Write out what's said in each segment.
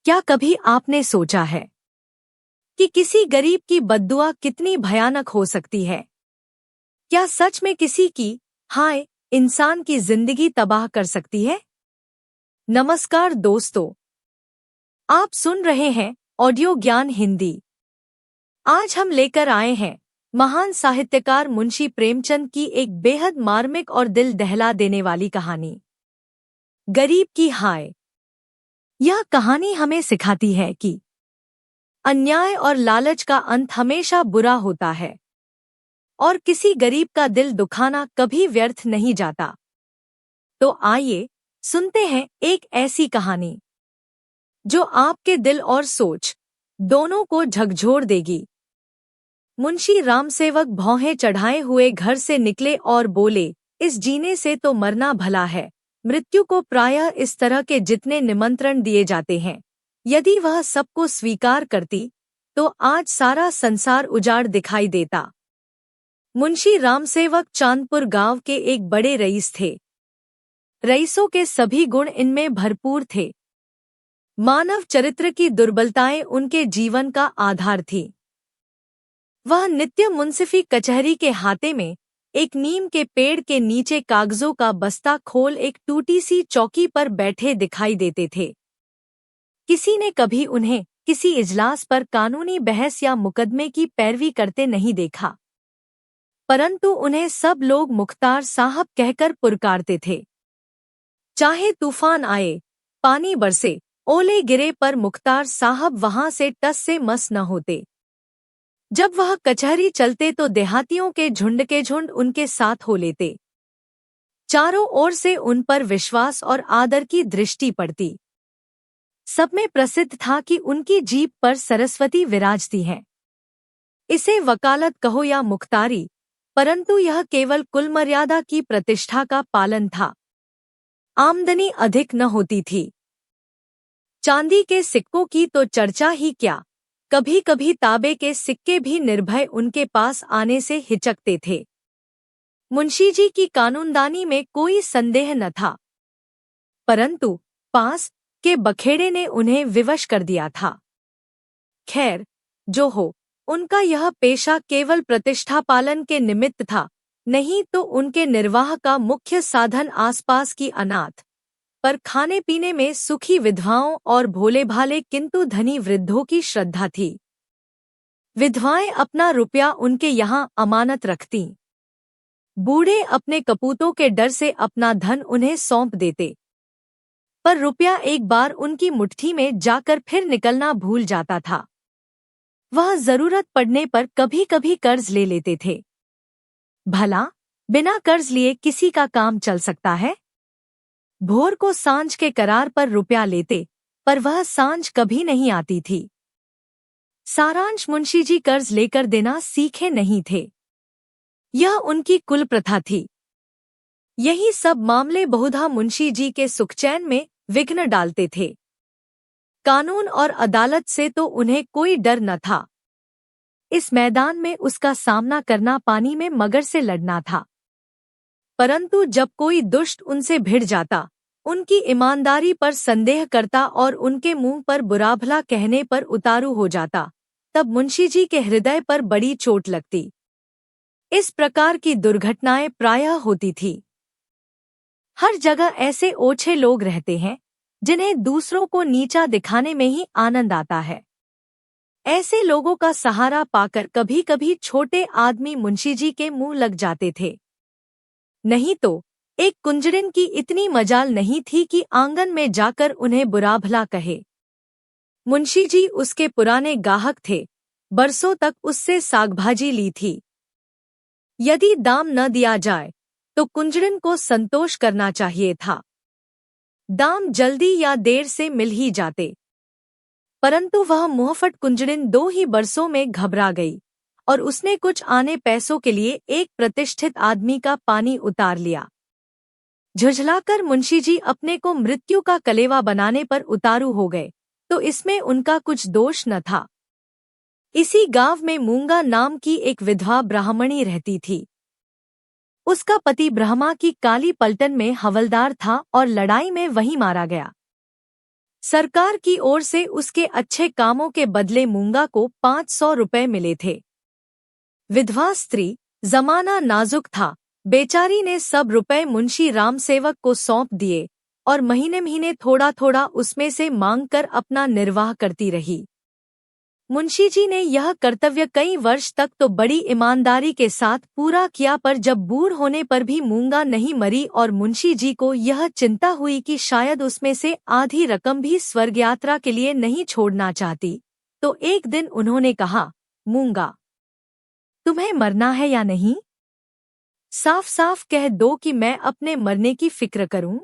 क्या कभी आपने सोचा है कि किसी गरीब की बद्दुआ कितनी भयानक हो सकती है? क्या सच में किसी की हाय इंसान की जिंदगी तबाह कर सकती है? नमस्कार दोस्तों, आप सुन रहे हैं ऑडियो ज्ञान हिंदी। आज हम लेकर आए हैं महान साहित्यकार मुंशी प्रेमचंद की एक बेहद मार्मिक और दिल दहला देने वाली कहानी, गरीब की हाय। यह कहानी हमें सिखाती है कि अन्याय और लालच का अंत हमेशा बुरा होता है और किसी गरीब का दिल दुखाना कभी व्यर्थ नहीं जाता। तो आइए सुनते हैं एक ऐसी कहानी जो आपके दिल और सोच दोनों को झकझोर देगी। मुंशी रामसेवक भौहें चढ़ाए हुए घर से निकले और बोले, इस जीने से तो मरना भला है। मृत्यु को प्रायः इस तरह के जितने निमंत्रण दिए जाते हैं, यदि वह सबको स्वीकार करती तो आज सारा संसार उजाड़ दिखाई देता। मुंशी रामसेवक चांदपुर गांव के एक बड़े रईस थे। रईसों के सभी गुण इनमें भरपूर थे। मानव चरित्र की दुर्बलताएं उनके जीवन का आधार थी। वह नित्य मुंसिफी कचहरी के हाथे में एक नीम के पेड़ के नीचे कागजों का बस्ता खोल एक टूटी सी चौकी पर बैठे दिखाई देते थे। किसी ने कभी उन्हें किसी इजलास पर कानूनी बहस या मुकदमे की पैरवी करते नहीं देखा, परंतु उन्हें सब लोग मुख्तार साहब कहकर पुरकारते थे। चाहे तूफान आए, पानी बरसे, ओले गिरे, पर मुख्तार साहब वहां से टस से मस न होते। जब वह कचहरी चलते तो देहातियों के झुंड उनके साथ हो लेते। चारों ओर से उन पर विश्वास और आदर की दृष्टि पड़ती। सब में प्रसिद्ध था कि उनकी जीभ पर सरस्वती विराजती हैं। इसे वकालत कहो या मुख्तारी, परंतु यह केवल कुल मर्यादा की प्रतिष्ठा का पालन था। आमदनी अधिक न होती थी। चांदी के सिक्कों की तो चर्चा ही क्या, कभी कभी तांबे के सिक्के भी निर्भय उनके पास आने से हिचकते थे। मुंशी जी की कानूनदानी में कोई संदेह न था, परंतु पास के बखेड़े ने उन्हें विवश कर दिया था। खैर, जो हो, उनका यह पेशा केवल प्रतिष्ठा पालन के निमित्त था, नहीं तो उनके निर्वाह का मुख्य साधन आसपास की अनाथ पर खाने पीने में सुखी विधवाओं और भोले भाले किंतु धनी वृद्धों की श्रद्धा थी। विधवाएं अपना रुपया उनके यहाँ अमानत रखतीं। बूढ़े अपने कपूतों के डर से अपना धन उन्हें सौंप देते, पर रुपया एक बार उनकी मुट्ठी में जाकर फिर निकलना भूल जाता था। वह जरूरत पड़ने पर कभी कभी कर्ज ले लेते थे। भला बिना कर्ज लिए किसी का काम चल सकता है? भोर को सांझ के करार पर रुपया लेते, पर वह सांझ कभी नहीं आती थी। सारांश, मुंशी जी कर्ज लेकर देना सीखे नहीं थे। यह उनकी कुल प्रथा थी। यही सब मामले बहुधा मुंशी जी के सुखचैन में विघ्न डालते थे। कानून और अदालत से तो उन्हें कोई डर न था। इस मैदान में उसका सामना करना पानी में मगर से लड़ना था। परंतु जब कोई दुष्ट उनसे भिड़ जाता, उनकी ईमानदारी पर संदेह करता और उनके मुंह पर बुरा भला कहने पर उतारू हो जाता, तब मुंशी जी के हृदय पर बड़ी चोट लगती। इस प्रकार की दुर्घटनाएं प्रायः होती थी। हर जगह ऐसे ओछे लोग रहते हैं जिन्हें दूसरों को नीचा दिखाने में ही आनंद आता है। ऐसे लोगों का सहारा पाकर कभी कभी छोटे आदमी मुंशी जी के मुंह लग जाते थे। नहीं तो एक कुंजड़िन की इतनी मजाल नहीं थी कि आंगन में जाकर उन्हें बुरा भला कहे। मुंशी जी उसके पुराने गाहक थे, बरसों तक उससे सागभाजी ली थी। यदि दाम न दिया जाए तो कुंजड़िन को संतोष करना चाहिए था। दाम जल्दी या देर से मिल ही जाते, परंतु वह मुंहफट कुंजड़िन 2 ही बरसों में घबरा गई और उसने कुछ आने पैसों के लिए एक प्रतिष्ठित आदमी का पानी उतार लिया। झुझलाकर मुंशी जी अपने को मृत्यु का कलेवा बनाने पर उतारू हो गए, तो इसमें उनका कुछ दोष न था। इसी गांव में मूंगा नाम की एक विधवा ब्राह्मणी रहती थी। उसका पति ब्रह्मा की काली पलटन में हवलदार था और लड़ाई में वहीं मारा गया। सरकार की ओर से उसके अच्छे कामों के बदले मूंगा को 500 रुपए मिले थे। विधवा स्त्री, जमाना नाजुक था, बेचारी ने सब रुपए मुंशी रामसेवक को सौंप दिए और महीने महीने थोड़ा थोड़ा उसमें से मांगकर अपना निर्वाह करती रही। मुंशी जी ने यह कर्तव्य कई वर्ष तक तो बड़ी ईमानदारी के साथ पूरा किया, पर जब बूढ़ होने पर भी मूंगा नहीं मरी और मुंशी जी को यह चिंता हुई कि शायद उसमें से आधी रकम भी स्वर्ग यात्रा के लिए नहीं छोड़ना चाहती, तो एक दिन उन्होंने कहा, मूंगा, तुम्हें मरना है या नहीं? साफ साफ कह दो कि मैं अपने मरने की फिक्र करूं।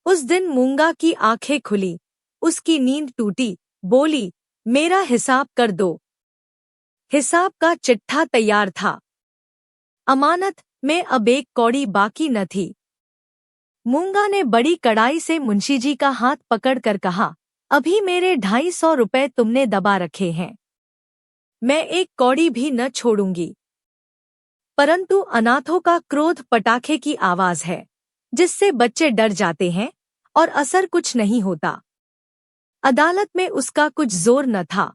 उस दिन मूंगा की आंखें खुली, उसकी नींद टूटी, बोली, मेरा हिसाब कर दो। हिसाब का चिट्ठा तैयार था। अमानत में अब एक कौड़ी बाकी न थी। मूंगा ने बड़ी कड़ाई से मुंशी जी का हाथ पकड़कर कहा, अभी मेरे 250 रुपए तुमने दबा रखे हैं, मैं एक कौड़ी भी न छोड़ूंगी। परंतु अनाथों का क्रोध पटाखे की आवाज है, जिससे बच्चे डर जाते हैं और असर कुछ नहीं होता। अदालत में उसका कुछ जोर न था,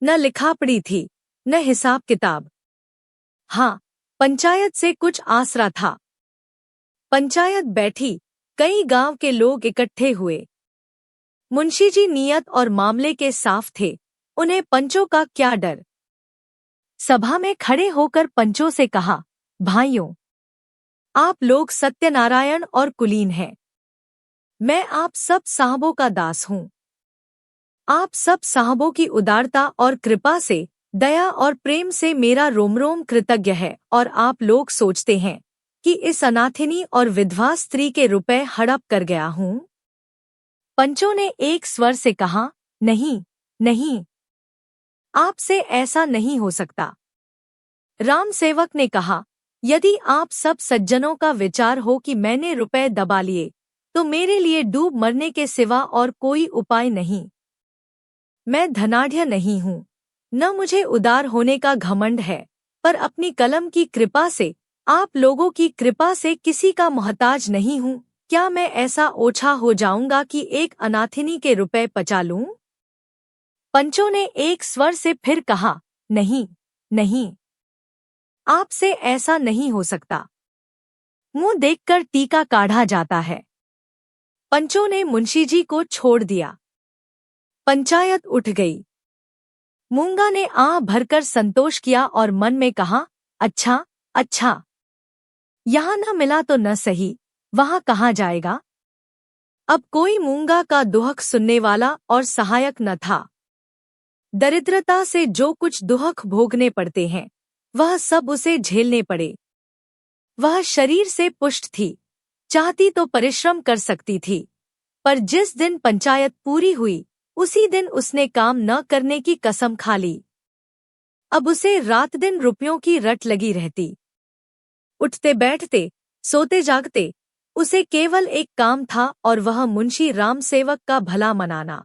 न लिखापड़ी थी, न हिसाब किताब। हाँ, पंचायत से कुछ आसरा था। पंचायत बैठी, कई गांव के लोग इकट्ठे हुए। मुंशी जी नियत और मामले के साफ थे, उन्हें पंचों का क्या डर। सभा में खड़े होकर पंचों से कहा, भाइयों, आप लोग सत्यनारायण और कुलीन हैं। मैं आप सब साहबों का दास हूँ। आप सब साहबों की उदारता और कृपा से, दया और प्रेम से मेरा रोम रोम कृतज्ञ है, और आप लोग सोचते हैं कि इस अनाथिनी और विधवा स्त्री के रुपए हड़प कर गया हूँ। पंचों ने एक स्वर से कहा, नहीं नहीं, आपसे ऐसा नहीं हो सकता। राम सेवक ने कहा, यदि आप सब सज्जनों का विचार हो कि मैंने रुपए दबा लिए, तो मेरे लिए डूब मरने के सिवा और कोई उपाय नहीं। मैं धनाढ्य नहीं हूँ, न मुझे उदार होने का घमंड है, पर अपनी कलम की कृपा से, आप लोगों की कृपा से किसी का मोहताज नहीं हूँ। क्या मैं ऐसा ओछा हो जाऊंगा कि एक अनाथिनी के रुपए पचा लूं? पंचों ने एक स्वर से फिर कहा, नहीं नहीं, आपसे ऐसा नहीं हो सकता। मुंह देखकर टीका काढ़ा जाता है। पंचों ने मुंशी जी को छोड़ दिया। पंचायत उठ गई। मूंगा ने आह भरकर संतोष किया और मन में कहा, अच्छा अच्छा, यहाँ न मिला तो न सही, वहाँ कहाँ जाएगा। अब कोई मूंगा का दुहक सुनने वाला और सहायक न था। दरिद्रता से जो कुछ दुहक भोगने पड़ते हैं, वह सब उसे झेलने पड़े। वह शरीर से पुष्ट थी, चाहती तो परिश्रम कर सकती थी, पर जिस दिन पंचायत पूरी हुई, उसी दिन उसने काम न करने की कसम खा ली। अब उसे रात दिन रुपयों की रट लगी रहती। उठते बैठते, सोते जागते, उसे केवल एक काम था, और वह मुंशी रामसेवक का भला मनाना।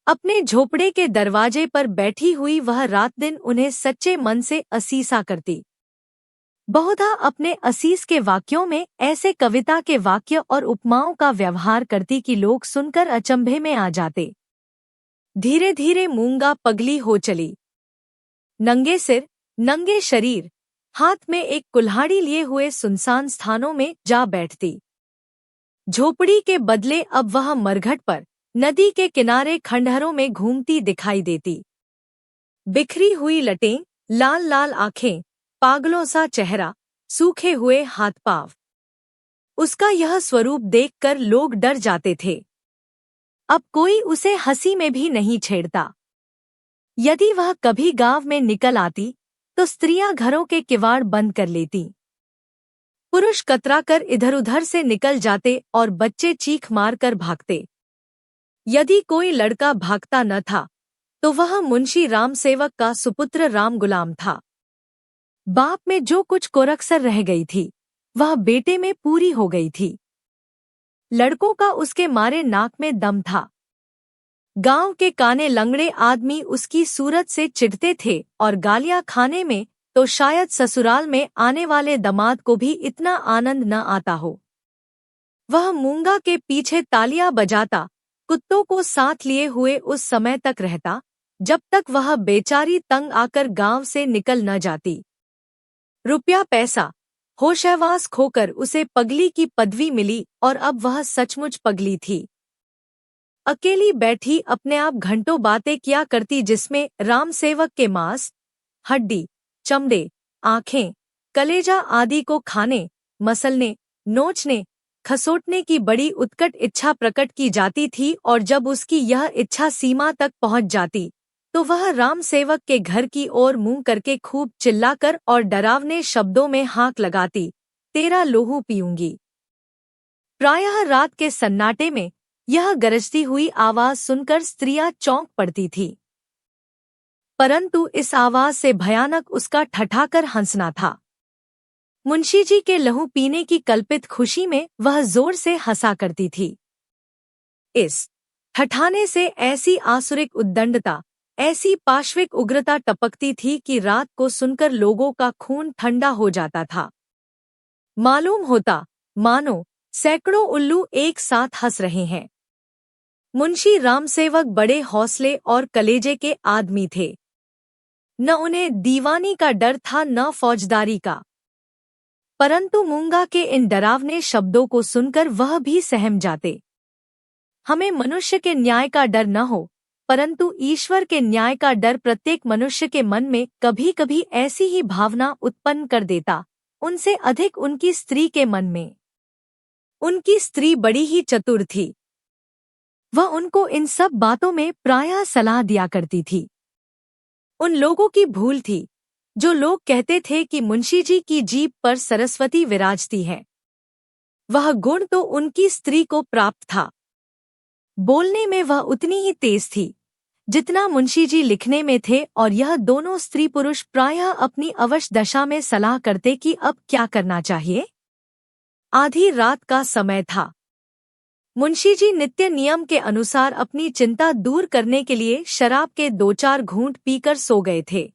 अपने झोपड़े के दरवाजे पर बैठी हुई वह रात दिन उन्हें सच्चे मन से असीसा करती। बहुधा अपने असीस के वाक्यों में ऐसे कविता के वाक्य और उपमाओं का व्यवहार करती कि लोग सुनकर अचंभे में आ जाते। धीरे धीरे मूंगा पगली हो चली। नंगे सिर, नंगे शरीर, हाथ में एक कुल्हाड़ी लिए हुए सुनसान स्थानों में जा बैठती। झोपड़ी के बदले अब वह मरघट पर, नदी के किनारे खंडहरों में घूमती दिखाई देती। बिखरी हुई लटें, लाल लाल आंखें, पागलों सा चेहरा, सूखे हुए हाथ पांव। उसका यह स्वरूप देखकर लोग डर जाते थे। अब कोई उसे हंसी में भी नहीं छेड़ता। यदि वह कभी गांव में निकल आती, तो स्त्रियां घरों के किवाड़ बंद कर लेती। पुरुष कतराकर इधर उधर से निकल जाते और बच्चे चीख मारकर भागते। यदि कोई लड़का भागता न था, तो वह मुंशी रामसेवक का सुपुत्र राम गुलाम था। बाप में जो कुछ कोरकसर रह गई थी, वह बेटे में पूरी हो गई थी। लड़कों का उसके मारे नाक में दम था। गांव के काने लंगड़े आदमी उसकी सूरत से चिढ़ते थे, और गालियां खाने में तो शायद ससुराल में आने वाले दामाद को भी इतना आनंद न आता हो। वह मूंगा के पीछे तालियां बजाता, कुत्तों को साथ लिए हुए उस समय तक रहता जब तक वह बेचारी तंग आकर गांव से निकल न जाती। रुपया पैसा होशहवास खोकर उसे पगली की पदवी मिली और अब वह सचमुच पगली थी। अकेली बैठी अपने आप घंटों बातें किया करती, जिसमें राम सेवक के मांस, हड्डी, चमड़े, आंखें, कलेजा आदि को खाने, मसलने, नोचने, खसोटने की बड़ी उत्कट इच्छा प्रकट की जाती थी, और जब उसकी यह इच्छा सीमा तक पहुंच जाती तो वह राम सेवक के घर की ओर मुंह करके खूब चिल्लाकर और डरावने शब्दों में हाक लगाती, तेरा लोहू पीऊंगी। प्रायः रात के सन्नाटे में यह गरजती हुई आवाज सुनकर स्त्रियां चौंक पड़ती थीं, परंतु इस आवाज से भयानक उसका ठठाकर हंसना था। मुंशी जी के लहू पीने की कल्पित खुशी में वह जोर से हंसा करती थी। इस ठठाने से ऐसी आसुरिक उद्दंडता, ऐसी पाश्विक उग्रता टपकती थी कि रात को सुनकर लोगों का खून ठंडा हो जाता था। मालूम होता मानो सैकड़ों उल्लू एक साथ हंस रहे हैं। मुंशी रामसेवक बड़े हौसले और कलेजे के आदमी थे। न उन्हें दीवानी का डर था न फौजदारी का, परंतु मूंगा के इन डरावने शब्दों को सुनकर वह भी सहम जाते। हमें मनुष्य के न्याय का डर न हो, परंतु ईश्वर के न्याय का डर प्रत्येक मनुष्य के मन में कभी कभी ऐसी ही भावना उत्पन्न कर देता, उनसे अधिक उनकी स्त्री के मन में। उनकी स्त्री बड़ी ही चतुर थी। वह उनको इन सब बातों में प्रायः सलाह दिया करती थी। उन लोगों की भूल थी जो लोग कहते थे कि मुंशी जी की जीभ पर सरस्वती विराजती है। वह गुण तो उनकी स्त्री को प्राप्त था। बोलने में वह उतनी ही तेज थी जितना मुंशी जी लिखने में थे, और यह दोनों स्त्री पुरुष प्रायः अपनी अवश दशा में सलाह करते कि अब क्या करना चाहिए। आधी रात का समय था। मुंशी जी नित्य नियम के अनुसार अपनी चिंता दूर करने के लिए शराब के 2-4 घूंट पीकर सो गए थे।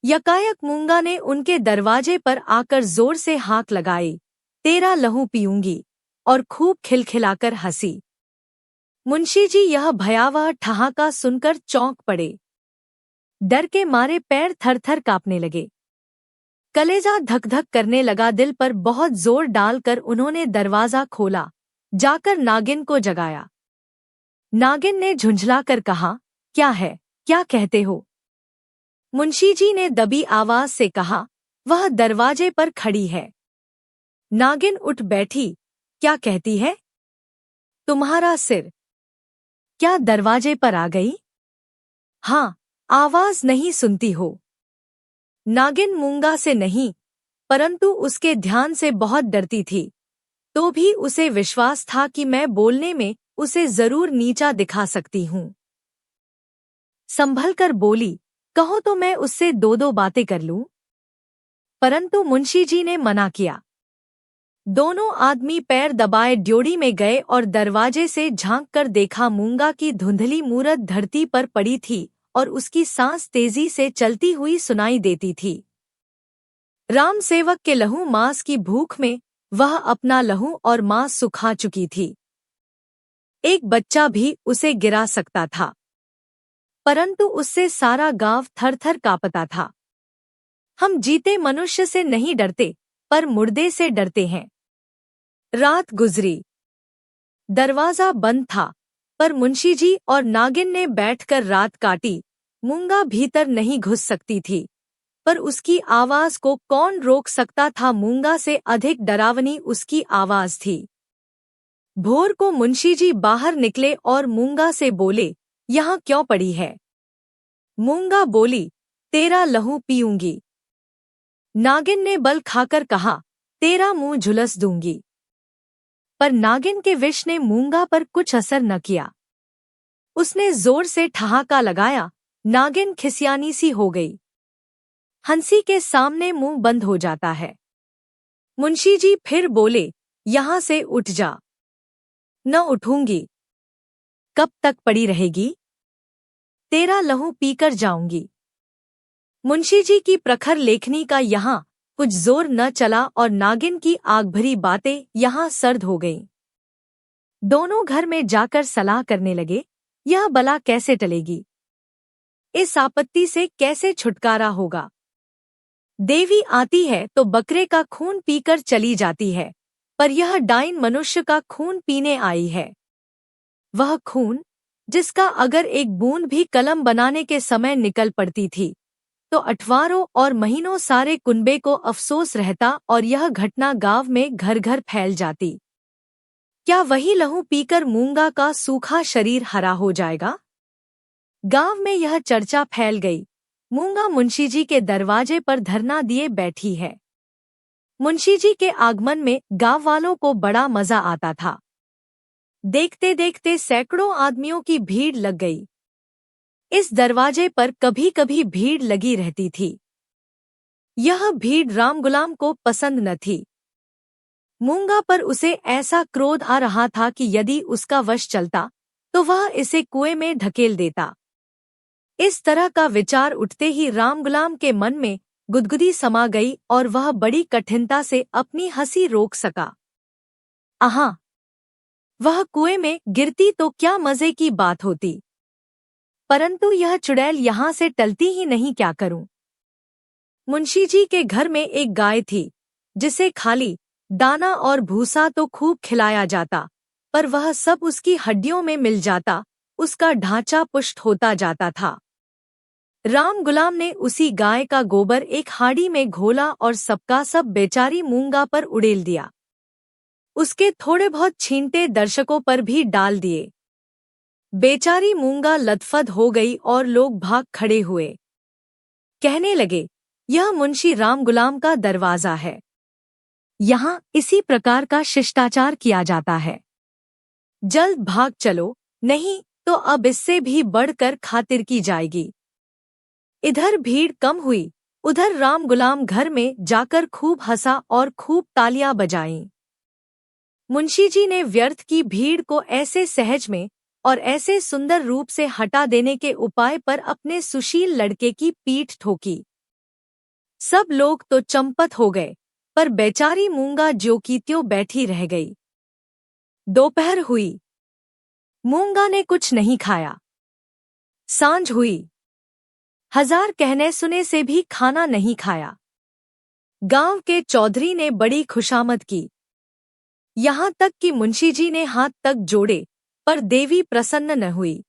यकायक मूंगा ने उनके दरवाजे पर आकर जोर से हाक लगाई, तेरा लहू पीऊंगी, और खूब खिलखिलाकर हंसी। मुंशी जी यह भयावह ठहाका सुनकर चौंक पड़े। डर के मारे पैर थर-थर कांपने लगे। कलेजा धक-धक करने लगा। दिल पर बहुत जोर डालकर उन्होंने दरवाजा खोला, जाकर नागिन को जगाया। नागिन ने झुंझलाकर कहा, क्या है, क्या कहते हो? मुंशी जी ने दबी आवाज से कहा, वह दरवाजे पर खड़ी है। नागिन उठ बैठी, क्या कहती है? तुम्हारा सिर। क्या दरवाजे पर आ गई? हाँ, आवाज नहीं सुनती हो? नागिन मूंगा से नहीं, परंतु उसके ध्यान से बहुत डरती थी, तो भी उसे विश्वास था कि मैं बोलने में उसे जरूर नीचा दिखा सकती हूँ। संभल कर बोली, कहो तो मैं उससे 2-2 बातें कर लूं। परंतु मुंशी जी ने मना किया। दोनों आदमी पैर दबाए ड्योढ़ी में गए और दरवाजे से झांक कर देखा, मूंगा की धुंधली मूरत धरती पर पड़ी थी और उसकी सांस तेजी से चलती हुई सुनाई देती थी। राम सेवक के लहू मांस की भूख में वह अपना लहू और मांस सुखा चुकी थी। एक बच्चा भी उसे गिरा सकता था, परंतु उससे सारा गांव थर-थर कांपता था। हम जीते मनुष्य से नहीं डरते, पर मुर्दे से डरते हैं। रात गुजरी। दरवाजा बंद था, पर मुंशी जी और नागिन ने बैठकर रात काटी। मूंगा भीतर नहीं घुस सकती थी, पर उसकी आवाज को कौन रोक सकता था? मूंगा से अधिक डरावनी उसकी आवाज थी। भोर को मुंशी जी बाहर निकले और मूंगा से बोले, यहाँ क्यों पड़ी है? मूंगा बोली, तेरा लहू पीऊंगी। नागिन ने बल खाकर कहा, तेरा मुंह झुलस दूंगी। पर नागिन के विष ने मूंगा पर कुछ असर न किया। उसने जोर से ठहाका लगाया। नागिन खिसियानी सी हो गई। हंसी के सामने मुंह बंद हो जाता है। मुंशी जी फिर बोले, यहाँ से उठ जा। न उठूंगी। कब तक पड़ी रहेगी? तेरा लहू पीकर जाऊंगी। मुंशी जी की प्रखर लेखनी का यहाँ कुछ जोर न चला और नागिन की आग भरी बातें यहाँ सर्द हो गईं। दोनों घर में जाकर सलाह करने लगे, यह बला कैसे टलेगी, इस आपत्ति से कैसे छुटकारा होगा। देवी आती है तो बकरे का खून पीकर चली जाती है, पर यह डाइन मनुष्य का खून पीने आई है। वह खून जिसका अगर एक बूंद भी कलम बनाने के समय निकल पड़ती थी तो अठवारों और महीनों सारे कुनबे को अफसोस रहता और यह घटना गांव में घर घर फैल जाती। क्या वही लहू पीकर मूंगा का सूखा शरीर हरा हो जाएगा? गांव में यह चर्चा फैल गई, मूंगा मुंशी जी के दरवाजे पर धरना दिए बैठी है। मुंशी जी के आगमन में गांव वालों को बड़ा मजा आता था। देखते देखते सैकड़ों आदमियों की भीड़ लग गई। इस दरवाजे पर कभी कभी भीड़ लगी रहती थी। यह भीड़ राम गुलाम को पसंद न थी। मूंगा पर उसे ऐसा क्रोध आ रहा था कि यदि उसका वश चलता तो वह इसे कुएं में ढकेल देता। इस तरह का विचार उठते ही राम गुलाम के मन में गुदगुदी समा गई और वह बड़ी कठिनता से अपनी हंसी रोक सका। आहा! वह कुएं में गिरती तो क्या मजे की बात होती, परंतु यह चुड़ैल यहाँ से टलती ही नहीं, क्या करूं। मुंशी जी के घर में एक गाय थी जिसे खाली दाना और भूसा तो खूब खिलाया जाता, पर वह सब उसकी हड्डियों में मिल जाता, उसका ढांचा पुष्ट होता जाता था। राम गुलाम ने उसी गाय का गोबर एक हाड़ी में घोला और सबका सब बेचारी मूंगा पर उड़ेल दिया। उसके थोड़े बहुत छींटे दर्शकों पर भी डाल दिए। बेचारी मूंगा लथपथ हो गई और लोग भाग खड़े हुए। कहने लगे, यह मुंशी राम गुलाम का दरवाजा है, यहाँ इसी प्रकार का शिष्टाचार किया जाता है। जल्द भाग चलो, नहीं तो अब इससे भी बढ़कर खातिर की जाएगी। इधर भीड़ कम हुई, उधर राम गुलाम घर में जाकर खूब हंसा और खूब तालियां बजाईं। मुंशी जी ने व्यर्थ की भीड़ को ऐसे सहज में और ऐसे सुंदर रूप से हटा देने के उपाय पर अपने सुशील लड़के की पीठ ठोकी। सब लोग तो चंपत हो गए, पर बेचारी मूंगा ज्यों की त्यों बैठी रह गई। दोपहर हुई, मूंगा ने कुछ नहीं खाया। सांझ हुई, हजार कहने सुने से भी खाना नहीं खाया। गांव के चौधरी ने बड़ी खुशामद की, यहाँ तक कि मुंशी जी ने हाथ तक जोड़े, पर देवी प्रसन्न न हुई।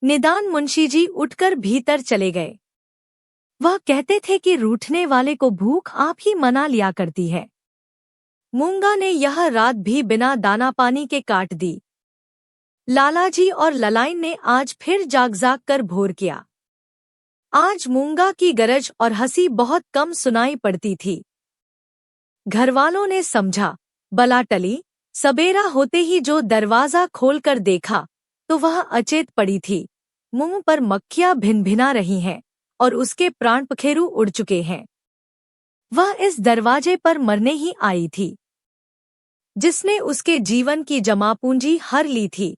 निदान मुंशी जी उठकर भीतर चले गए। वह कहते थे कि रूठने वाले को भूख आप ही मना लिया करती है। मूंगा ने यह रात भी बिना दाना पानी के काट दी। लालाजी और ललाइन ने आज फिर जाग जाग कर भोर किया। आज मूंगा की गरज और हंसी बहुत कम सुनाई पड़ती थी। घरवालों ने समझा, बला टली। सबेरा होते ही जो दरवाजा खोलकर देखा तो वह अचेत पड़ी थी। मुंह पर मक्खियां भिनभिना रही हैं और उसके प्राण पखेरु उड़ चुके हैं। वह इस दरवाजे पर मरने ही आई थी। जिसने उसके जीवन की जमापूंजी हर ली थी,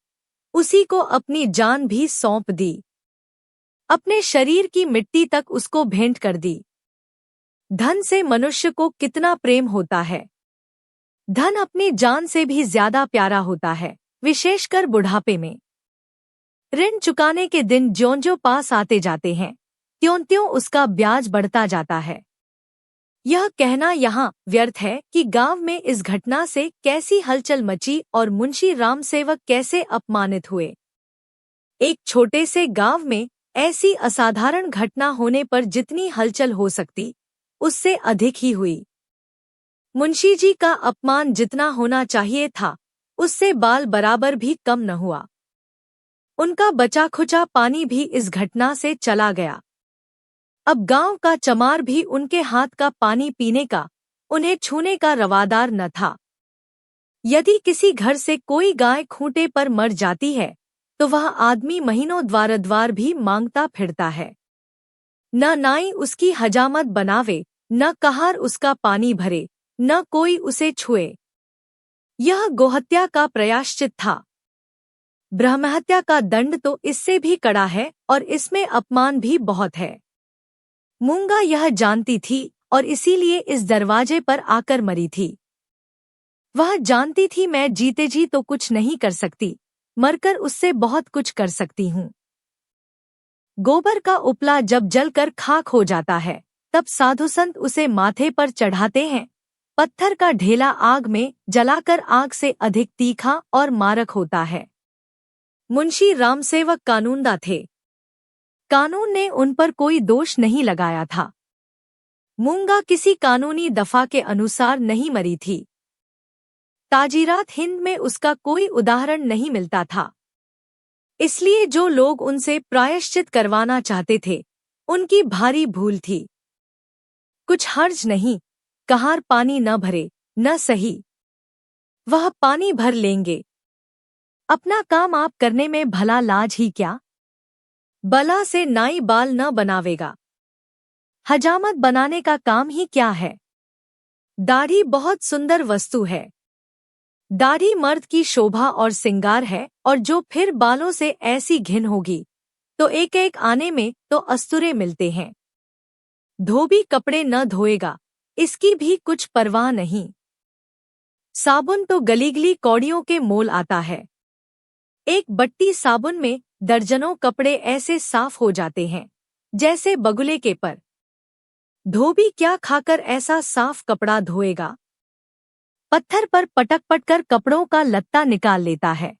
उसी को अपनी जान भी सौंप दी। अपने शरीर की मिट्टी तक उसको भेंट कर दी। धन से मनुष्य को कितना प्रेम होता है। धन अपनी जान से भी ज्यादा प्यारा होता है, विशेषकर बुढ़ापे में। ऋण चुकाने के दिन ज्यों-ज्यों पास आते जाते हैं, त्यों-त्यों उसका ब्याज बढ़ता जाता है। यह कहना यहाँ व्यर्थ है कि गांव में इस घटना से कैसी हलचल मची और मुंशी रामसेवक कैसे अपमानित हुए। एक छोटे से गांव में ऐसी असाधारण घटना होने पर जितनी हलचल हो सकती, उससे अधिक ही हुई। मुंशी जी का अपमान जितना होना चाहिए था, उससे बाल बराबर भी कम न हुआ। उनका बचा खुचा पानी भी इस घटना से चला गया। अब गांव का चमार भी उनके हाथ का पानी पीने का, उन्हें छूने का रवादार न था। यदि किसी घर से कोई गाय खूंटे पर मर जाती है, तो वह आदमी महीनों द्वार भी मांगता फिरता है। न नाई उसकी हजामत बनावे, न कहार उसका पानी भरे, न कोई उसे छुए। यह गोहत्या का प्रायश्चित था। ब्रह्महत्या का दंड तो इससे भी कड़ा है और इसमें अपमान भी बहुत है। मूंगा यह जानती थी और इसीलिए इस दरवाजे पर आकर मरी थी। वह जानती थी मैं जीते जी तो कुछ नहीं कर सकती, मरकर उससे बहुत कुछ कर सकती हूँ। गोबर का उपला जब जलकर खाक हो जाता है, तब साधु संत उसे माथे पर चढ़ाते हैं। पत्थर का ढेला आग में जलाकर आग से अधिक तीखा और मारक होता है। मुंशी रामसेवक कानूनदा थे। कानून ने उन पर कोई दोष नहीं लगाया था। मूंगा किसी कानूनी दफा के अनुसार नहीं मरी थी। ताजीरात हिंद में उसका कोई उदाहरण नहीं मिलता था। इसलिए जो लोग उनसे प्रायश्चित करवाना चाहते थे, उनकी भारी भूल थी। कुछ हर्ज नहीं, कहार पानी न भरे, न सही। वह पानी भर लेंगे। अपना काम आप करने में भला लाज ही क्या? बला से नाई बाल न बनावेगा। हजामत बनाने का काम ही क्या है? दाढ़ी बहुत सुंदर वस्तु है। दाढ़ी मर्द की शोभा और सिंगार है, और जो फिर बालों से ऐसी घिन होगी तो एक एक आने में तो अस्तुरे मिलते हैं। धोबी कपड़े न धोएगा, इसकी भी कुछ परवाह नहीं। साबुन तो गलीगली कौड़ियों के मोल आता है। एक बट्टी साबुन में दर्जनों कपड़े ऐसे साफ हो जाते हैं जैसे बगुले के पर। धोबी क्या खाकर ऐसा साफ कपड़ा धोएगा? पत्थर पर पटक पटकर कपड़ों का लत्ता निकाल लेता है।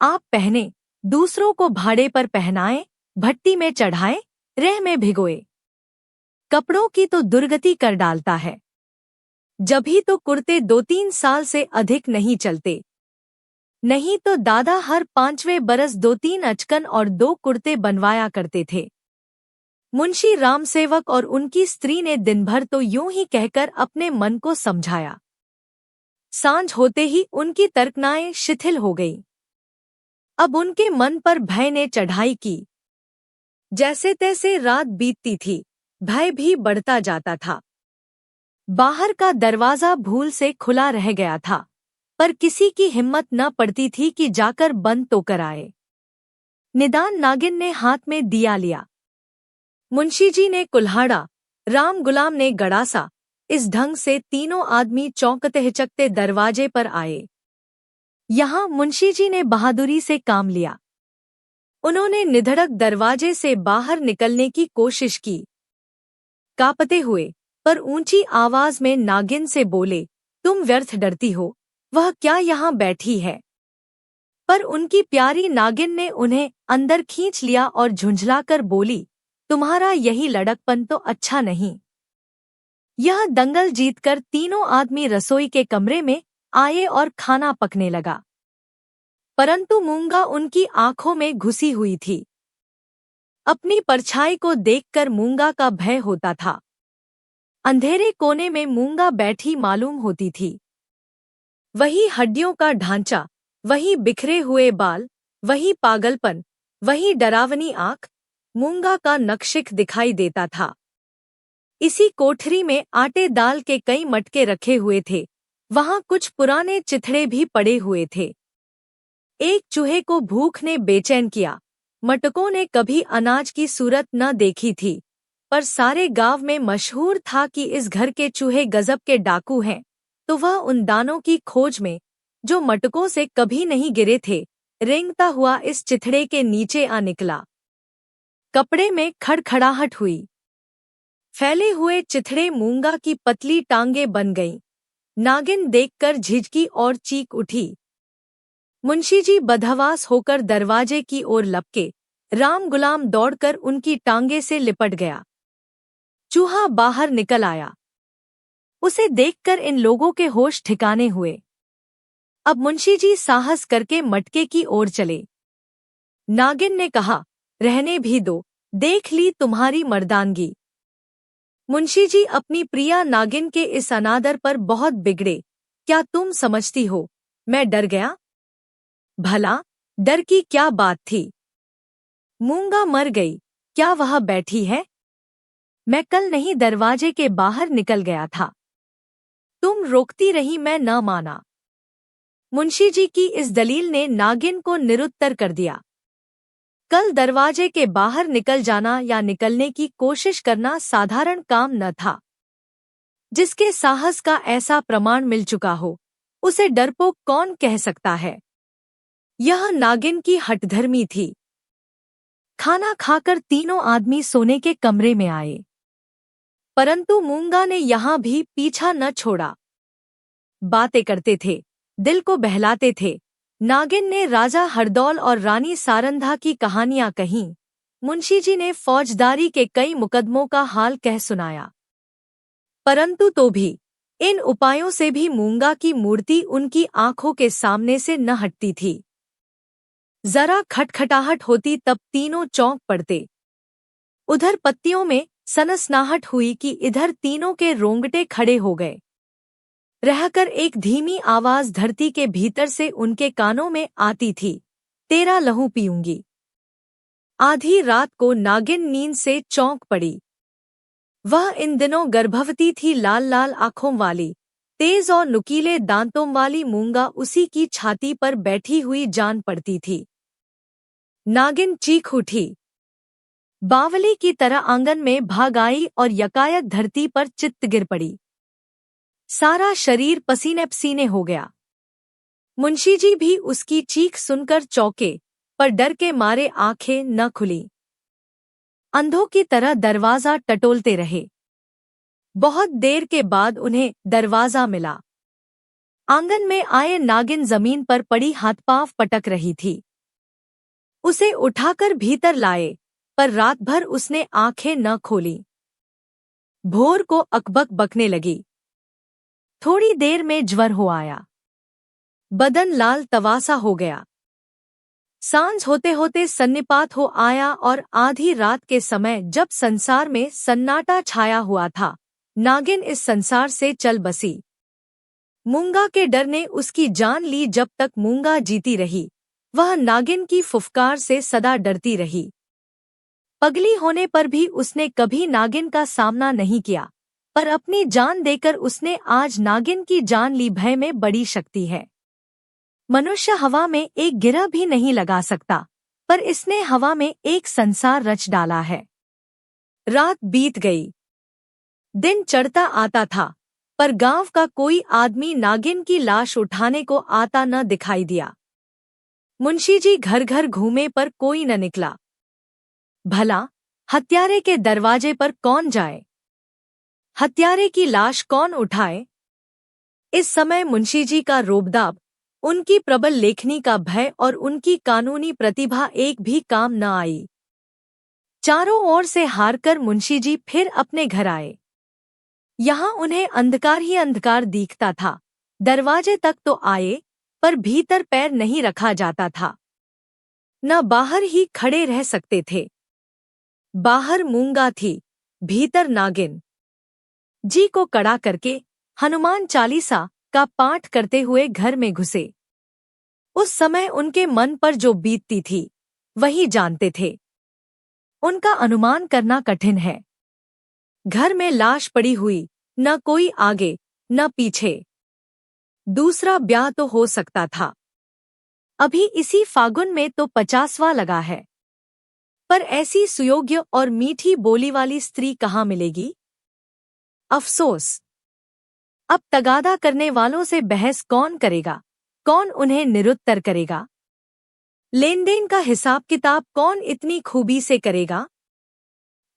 आप पहने, दूसरों को भाड़े पर पहनाएं, भट्टी में चढ़ाएं, रेह में भिगोए। कपड़ों की तो दुर्गति कर डालता है। जभी तो कुर्ते 2-3 साल से अधिक नहीं चलते। नहीं तो दादा हर 5वें बरस 2-3 अचकन और 2 कुर्ते बनवाया करते थे। मुंशी रामसेवक और उनकी स्त्री ने दिन भर तो यूं ही कहकर अपने मन को समझाया। सांझ होते ही उनकी तर्कनाएं शिथिल हो गईं। अब उनके मन पर भय ने चढ़ाई की। जैसे तैसे रात बीतती थी, भय भी बढ़ता जाता था। बाहर का दरवाजा भूल से खुला रह गया था, पर किसी की हिम्मत न पड़ती थी कि जाकर बंद तो कराए। निदान नागिन ने हाथ में दिया लिया। मुंशी जी ने कुल्हाड़ा, राम गुलाम ने गड़ासा। इस ढंग से तीनों आदमी चौंकते हिचकते दरवाजे पर आए। यहाँ मुंशी जी ने बहादुरी से काम लिया। उन्होंने निधड़क दरवाजे से बाहर निकलने की कोशिश की। कांपते हुए पर ऊंची आवाज में नागिन से बोले, तुम व्यर्थ डरती हो, वह क्या यहाँ बैठी है? पर उनकी प्यारी नागिन ने उन्हें अंदर खींच लिया और झुंझलाकर बोली, तुम्हारा यही लड़कपन तो अच्छा नहीं। यह दंगल जीतकर तीनों आदमी रसोई के कमरे में आए और खाना पकने लगा। परंतु मूंगा उनकी आंखों में घुसी हुई थी। अपनी परछाई को देखकर मूंगा का भय होता था। अंधेरे कोने में मूंगा बैठी मालूम होती थी। वही हड्डियों का ढांचा, वही बिखरे हुए बाल, वही पागलपन, वही डरावनी आंख, मूंगा का नक्शिख दिखाई देता था। इसी कोठरी में आटे दाल के कई मटके रखे हुए थे। वहां कुछ पुराने चिथड़े भी पड़े हुए थे। एक चूहे को भूख ने बेचैन किया। मटकों ने कभी अनाज की सूरत न देखी थी, पर सारे गांव में मशहूर था कि इस घर के चूहे गजब के डाकू हैं। तो वह उन दानों की खोज में, जो मटकों से कभी नहीं गिरे थे, रेंगता हुआ इस चिथड़े के नीचे आ निकला। कपड़े में खड़खड़ाहट हुई। फैले हुए चिथड़े मूंगा की पतली टांगें बन गईं। नागिन देखकर झिझकी और चीख उठी। मुंशी जी बदहवास होकर दरवाजे की ओर लपके। राम गुलाम दौड़कर उनकी टांगे से लिपट गया। चूहा बाहर निकल आया। उसे देखकर इन लोगों के होश ठिकाने हुए। अब मुंशी जी साहस करके मटके की ओर चले। नागिन ने कहा, रहने भी दो, देख ली तुम्हारी मर्दानगी। मुंशी जी अपनी प्रिया नागिन के इस अनादर पर बहुत बिगड़े। क्या तुम समझती हो मैं डर गया? भला डर की क्या बात थी? मूंगा मर गई, क्या वह बैठी है? मैं कल नहीं दरवाजे के बाहर निकल गया था। तुम रोकती रही, मैं न माना। मुंशी जी की इस दलील ने नागिन को निरुत्तर कर दिया। कल दरवाजे के बाहर निकल जाना या निकलने की कोशिश करना साधारण काम न था। जिसके साहस का ऐसा प्रमाण मिल चुका हो, उसे डरपोक कौन कह सकता है। यह नागिन की हठधर्मी थी। खाना खाकर तीनों आदमी सोने के कमरे में आए, परंतु मूंगा ने यहाँ भी पीछा न छोड़ा। बातें करते थे, दिल को बहलाते थे। नागिन ने राजा हरदौल और रानी सारंधा की कहानियां कहीं। मुंशी जी ने फौजदारी के कई मुकदमों का हाल कह सुनाया, परंतु तो भी इन उपायों से भी मूंगा की मूर्ति उनकी आंखों के सामने से न हटती थी। जरा खटखटाहट होती तब तीनों चौंक पड़ते। उधर पत्तियों में सनसनाहट हुई कि इधर तीनों के रोंगटे खड़े हो गए। रहकर एक धीमी आवाज धरती के भीतर से उनके कानों में आती थी, तेरा लहू पीऊंगी। आधी रात को नागिन नींद से चौंक पड़ी। वह इन दिनों गर्भवती थी। लाल लाल आंखों वाली, तेज और नुकीले दांतों वाली मूंगा उसी की छाती पर बैठी हुई जान पड़ती थी। नागिन चीख उठी, बावली की तरह आंगन में भाग आई और यकायक धरती पर चित्त गिर पड़ी। सारा शरीर पसीने पसीने हो गया। मुंशी जी भी उसकी चीख सुनकर चौंके, पर डर के मारे आंखें न खुली। अंधों की तरह दरवाजा टटोलते रहे। बहुत देर के बाद उन्हें दरवाजा मिला। आंगन में आए नागिन जमीन पर पड़ी हाथ-पांव पटक रही थी। उसे उठाकर भीतर लाए, पर रात भर उसने आंखें न खोली। भोर को अकबक बकने लगी। थोड़ी देर में ज्वर हो आया। बदन लाल तवासा हो गया। सांझ होते होते सन्निपात हो आया और आधी रात के समय जब संसार में सन्नाटा छाया हुआ था, नागिन इस संसार से चल बसी। मूंगा के डर ने उसकी जान ली। जब तक मूंगा जीती रही, वह नागिन की फुफकार से सदा डरती रही। पगली होने पर भी उसने कभी नागिन का सामना नहीं किया, पर अपनी जान देकर उसने आज नागिन की जान ली। भय में बड़ी शक्ति है। मनुष्य हवा में एक गिरह भी नहीं लगा सकता, पर इसने हवा में एक संसार रच डाला है। रात बीत गई। दिन चढ़ता आता था, पर गांव का कोई आदमी नागिन की लाश उठाने को आता न दिखाई दिया। मुंशी जी घर घर घूमे पर कोई न निकला। भला हत्यारे के दरवाजे पर कौन जाए? हत्यारे की लाश कौन उठाए? इस समय मुंशी जी का रोबदाब, उनकी प्रबल लेखनी का भय और उनकी कानूनी प्रतिभा एक भी काम न आई। चारों ओर से हारकर मुंशी जी फिर अपने घर आए। यहाँ उन्हें अंधकार ही अंधकार दिखता था। दरवाजे तक तो आए, पर भीतर पैर नहीं रखा जाता था। न बाहर ही खड़े रह सकते थे। बाहर मूंगा थी, भीतर नागिन। जी को कड़ा करके हनुमान चालीसा का पाठ करते हुए घर में घुसे। उस समय उनके मन पर जो बीतती थी, वही जानते थे। उनका अनुमान करना कठिन है। घर में लाश पड़ी हुई, न कोई आगे न पीछे। दूसरा ब्याह तो हो सकता था। अभी इसी फागुन में तो 50वां लगा है, पर ऐसी सुयोग्य और मीठी बोली वाली स्त्री कहाँ मिलेगी? अफसोस, अब तगादा करने वालों से बहस कौन करेगा? कौन उन्हें निरुत्तर करेगा? लेन देन का हिसाब किताब कौन इतनी खूबी से करेगा?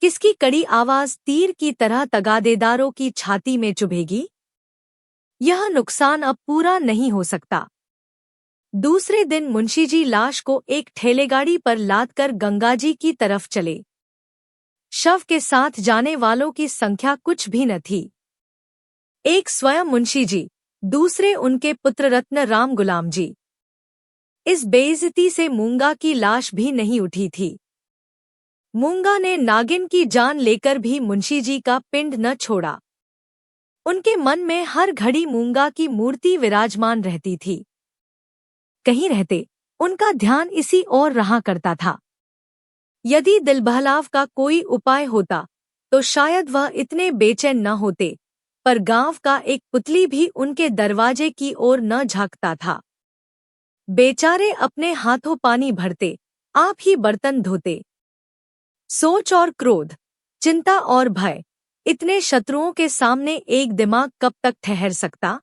किसकी कड़ी आवाज तीर की तरह तगादेदारों की छाती में चुभेगी? यह नुकसान अब पूरा नहीं हो सकता। दूसरे दिन मुंशी जी लाश को एक ठेलेगाड़ी पर लादकर गंगाजी की तरफ चले। शव के साथ जाने वालों की संख्या कुछ भी न थी। एक स्वयं मुंशी जी, दूसरे उनके पुत्र रत्न राम गुलाम जी। इस बेइज्जती से मूंगा की लाश भी नहीं उठी थी। मूंगा ने नागिन की जान लेकर भी मुंशी जी का पिंड न छोड़ा। उनके मन में हर घड़ी मूंगा की मूर्ति विराजमान रहती थी। कहीं रहते उनका ध्यान इसी ओर रहा करता था। यदि दिलबहलाव का कोई उपाय होता, तो शायद वह इतने बेचैन न होते, पर गांव का एक पुतली भी उनके दरवाजे की ओर न झांकता था। बेचारे अपने हाथों पानी भरते, आप ही बर्तन धोते। सोच और क्रोध, चिंता और भय, इतने शत्रुओं के सामने एक दिमाग कब तक ठहर सकता?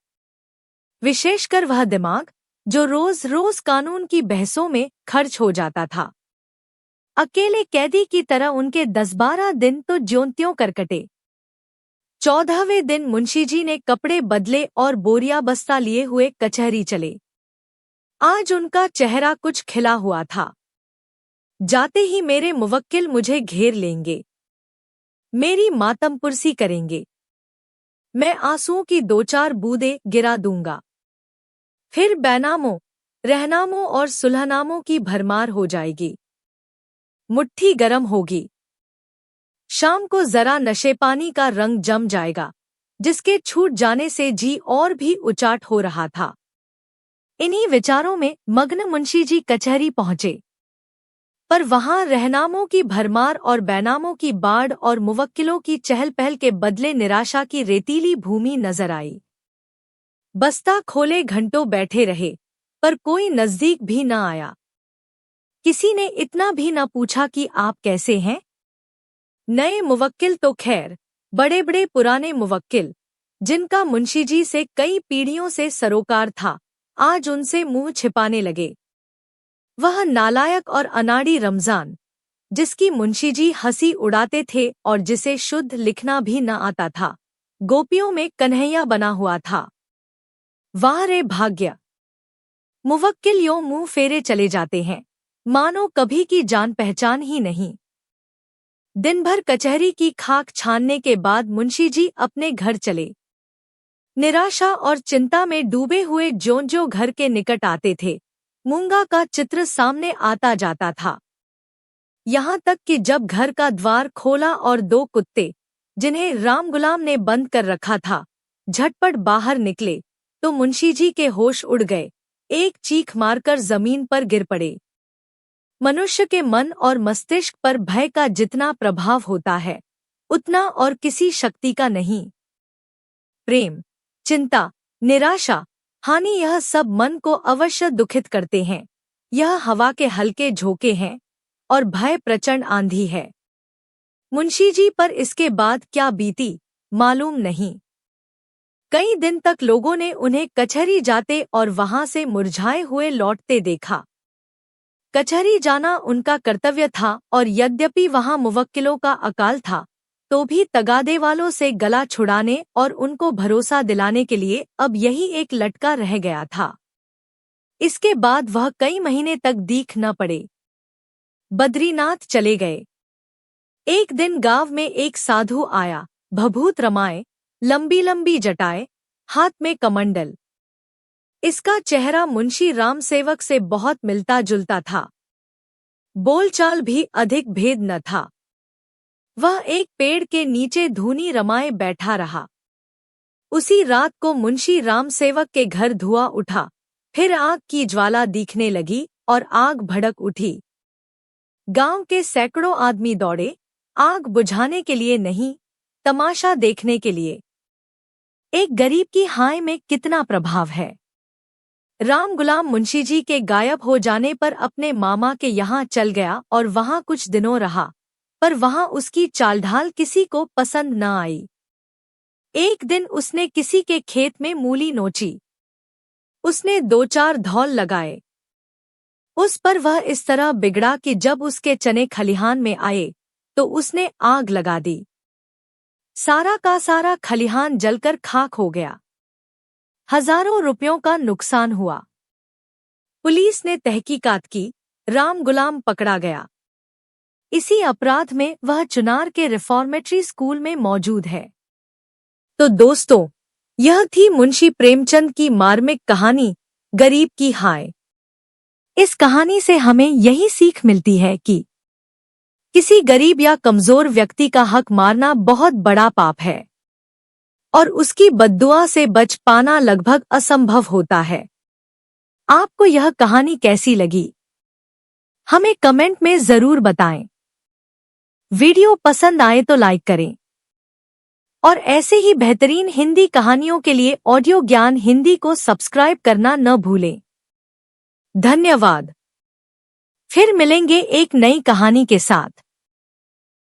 विशेषकर वह दिमाग जो रोज रोज कानून की बहसों में खर्च हो जाता था। अकेले कैदी की तरह उनके 10-12 दिन तो ज्योंत्यों कर कटे। 14वें दिन मुंशीजी ने कपड़े बदले और बोरिया बस्ता लिए हुए कचहरी चले। आज उनका चेहरा कुछ खिला हुआ था। जाते ही मेरे मुवक्किल मुझे घेर लेंगे, मेरी मातमपुरसी करेंगे। मैं आंसुओं की 2-4 बूंदें गिरा दूंगा। फिर बैनामों, रहनामों और सुलहनामों की भरमार हो जाएगी। मुट्ठी गरम होगी। शाम को जरा नशे पानी का रंग जम जाएगा, जिसके छूट जाने से जी और भी उचाट हो रहा था। इन्हीं विचारों में मग्न मुंशीजी कचहरी पहुंचे, पर वहां रहनामों की भरमार और बैनामों की बाढ़ और मुवक्किलों की चहल पहल के बदले निराशा की रेतीली भूमि नजर आई। बस्ता खोले घंटों बैठे रहे, पर कोई नजदीक भी न आया। किसी ने इतना भी न पूछा कि आप कैसे हैं। नए मुवक्किल तो खैर, बड़े बड़े पुराने मुवक्किल, जिनका मुंशीजी से कई पीढ़ियों से सरोकार था, आज उनसे मुंह छिपाने लगे। वह नालायक और अनाड़ी रमजान, जिसकी मुंशीजी हंसी उड़ाते थे और जिसे शुद्ध लिखना भी न आता था, गोपियों में कन्हैया बना हुआ था। वाह रे भाग्य! मुवक्किल यों मुंह फेरे चले जाते हैं, मानो कभी की जान पहचान ही नहीं। दिन भर कचहरी की खाक छानने के बाद मुंशीजी अपने घर चले। निराशा और चिंता में डूबे हुए ज्यों-ज्यों घर के निकट आते थे, मूंगा का चित्र सामने आता जाता था। यहाँ तक कि जब घर का द्वार खोला और 2 कुत्ते, जिन्हें राम गुलाम ने बंद कर रखा था, झटपट बाहर निकले, तो मुंशीजी के होश उड़ गए। एक चीख मारकर जमीन पर गिर पड़े। मनुष्य के मन और मस्तिष्क पर भय का जितना प्रभाव होता है, उतना और किसी शक्ति का नहीं। प्रेम, चिंता, निराशा, हानि, यह सब मन को अवश्य दुखित करते हैं। यह हवा के हल्के झोंके हैं और भय प्रचंड आंधी है। मुंशीजी पर इसके बाद क्या बीती, मालूम नहीं। कई दिन तक लोगों ने उन्हें कचहरी जाते और वहां से मुरझाए हुए लौटते देखा। कचहरी जाना उनका कर्तव्य था, और यद्यपि वहां मुवक्किलों का अकाल था, तो भी तगादे वालों से गला छुड़ाने और उनको भरोसा दिलाने के लिए अब यही एक लटका रह गया था। इसके बाद वह कई महीने तक दीख न पड़े। बद्रीनाथ चले गए। एक दिन गांव में एक साधु आया, भभूत रमाए, लंबी लंबी जटाएं, हाथ में कमंडल। इसका चेहरा मुंशी राम सेवक से बहुत मिलता जुलता था। बोलचाल भी अधिक भेद न था। वह एक पेड़ के नीचे धूनी रमाए बैठा रहा। उसी रात को मुंशी राम सेवक के घर धुआं उठा, फिर आग की ज्वाला दिखने लगी और आग भड़क उठी। गांव के सैकड़ों आदमी दौड़े, आग बुझाने के लिए नहीं, तमाशा देखने के लिए। एक गरीब की हाय में कितना प्रभाव है। राम गुलाम मुंशीजी के गायब हो जाने पर अपने मामा के यहाँ चल गया और वहाँ कुछ दिनों रहा, पर वहाँ उसकी चालढाल किसी को पसंद न आई। एक दिन उसने किसी के खेत में मूली नोची। उसने 2-4 धौल लगाए। उस पर वह इस तरह बिगड़ा कि जब उसके चने खलिहान में आए, तो उसने आग लगा दी। सारा का सारा खलिहान जलकर खाक हो गया। हजारों रुपयों का नुकसान हुआ। पुलिस ने तहकीकात की, राम गुलाम पकड़ा गया। इसी अपराध में वह चुनार के रिफॉर्मेटरी स्कूल में मौजूद है। तो दोस्तों, यह थी मुंशी प्रेमचंद की मार्मिक कहानी, गरीब की हाय। इस कहानी से हमें यही सीख मिलती है कि किसी गरीब या कमजोर व्यक्ति का हक मारना बहुत बड़ा पाप है और उसकी बद्दुआ से बच पाना लगभग असंभव होता है। आपको यह कहानी कैसी लगी, हमें कमेंट में जरूर बताएं। वीडियो पसंद आए तो लाइक करें और ऐसे ही बेहतरीन हिंदी कहानियों के लिए ऑडियो ज्ञान हिंदी को सब्सक्राइब करना न भूलें। धन्यवाद। फिर मिलेंगे एक नई कहानी के साथ।